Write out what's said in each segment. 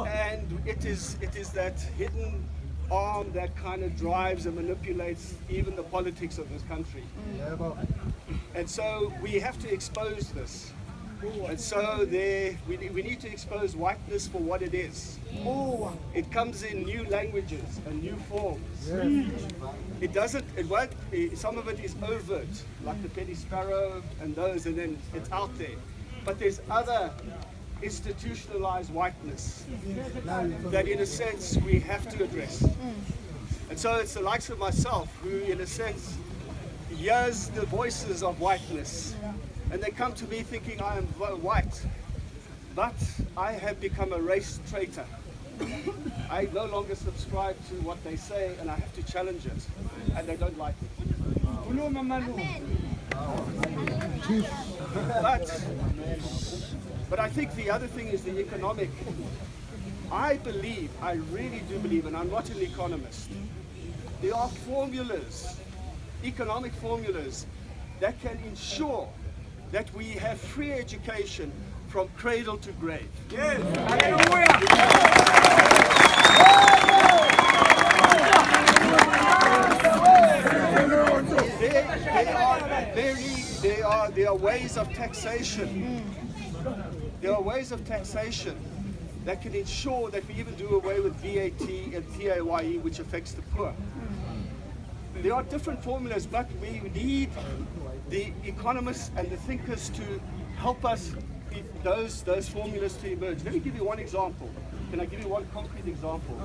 And it is that hidden arm that kind of drives and manipulates even the politics of this country. And so we have to expose this. And so we need to expose whiteness for what it is. It comes in new languages and new forms. It won't, some of it is overt, like the petty sparrow and those, and then it's out there. But there's other institutionalized whiteness that in a sense we have to address. And so it's the likes of myself who in a sense hears the voices of whiteness, and they come to me thinking I am white, but I have become a race traitor. I no longer subscribe to what they say, and I have to challenge it, and they don't like it. But I think the other thing is the economic. I really do believe, and I'm not an economist, there are formulas, economic formulas, that can ensure that we have free education from cradle to grave. Yes. There are ways of taxation. There are ways of taxation that can ensure that we even do away with VAT and PAYE, which affects the poor. There are different formulas, but we need the economists and the thinkers to help us those formulas to emerge. Let me give you one example. Can I give you one concrete example?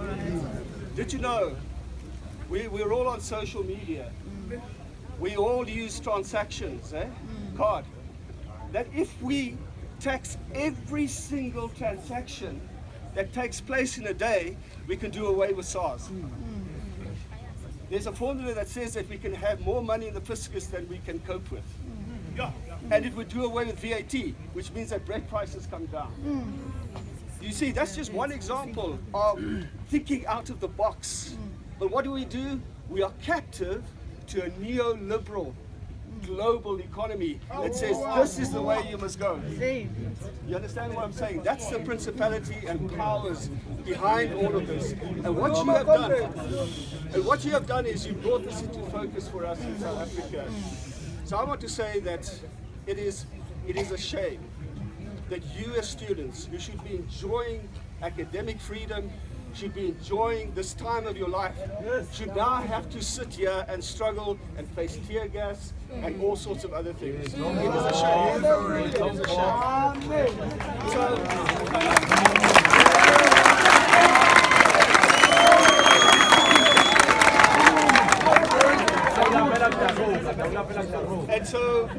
Did you know we're all on social media? We all use transactions, card. That if we tax every single transaction that takes place in a day, we can do away with SARS. There's a formula that says that we can have more money in the fiscus than we can cope with. And it would do away with VAT, which means that bread prices come down. You see, that's just one example of thinking out of the box. But what do? We are captive to a neoliberal global economy that says this is the way you must go. You understand what I'm saying? That's the principality and powers behind all of this. And what you have done is you brought this into focus for us in South Africa. So I want to say that it is a shame that you as students who should be enjoying academic freedom, should be enjoying this time of your life, should now have to sit here and struggle and face tear gas and all sorts of other things. It is a shame. It is a shame. And so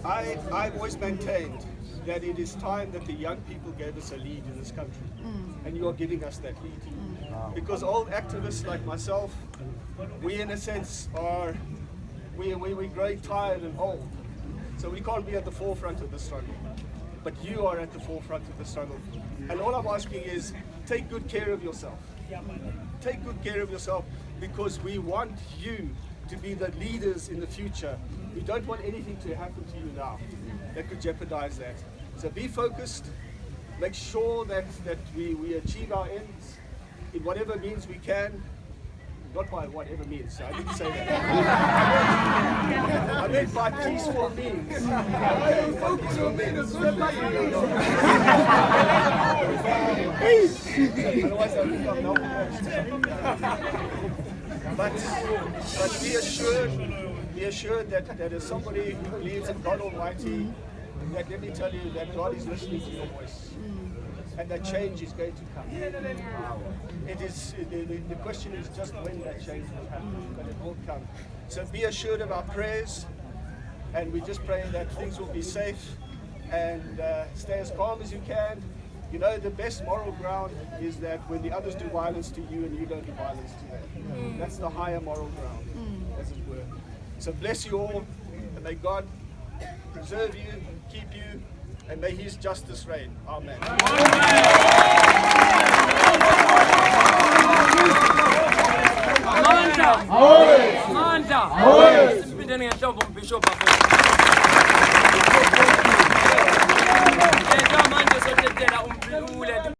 I've always maintained that it is time that the young people gave us a lead in this country. And you are giving us that lead. Because old activists like myself, we in a sense we're growing tired and old. So we can't be at the forefront of the struggle. But you are at the forefront of the struggle. And all I'm asking is, take good care of yourself. Take good care of yourself, because we want you to be the leaders in the future. We don't want anything to happen to you now that could jeopardize that. So be focused, make sure that we achieve our ends in whatever means we can. Not by whatever means, so I didn't say that. I meant by peaceful means. Okay, by peaceful means. Otherwise I think I'm not. But be assured that as somebody who believes in God Almighty, that let me tell you that God is listening to your voice. And that change is going to come. It is the question is just when that change will happen, but it will come. So be assured of our prayers, and we just pray that things will be safe, and stay as calm as you can. You know, the best moral ground is that when the others do violence to you and you don't do violence to them. That's the higher moral ground, as it were. So bless you all, and may God preserve you, keep you, and may His justice reign. Amen. Amanda! الأولى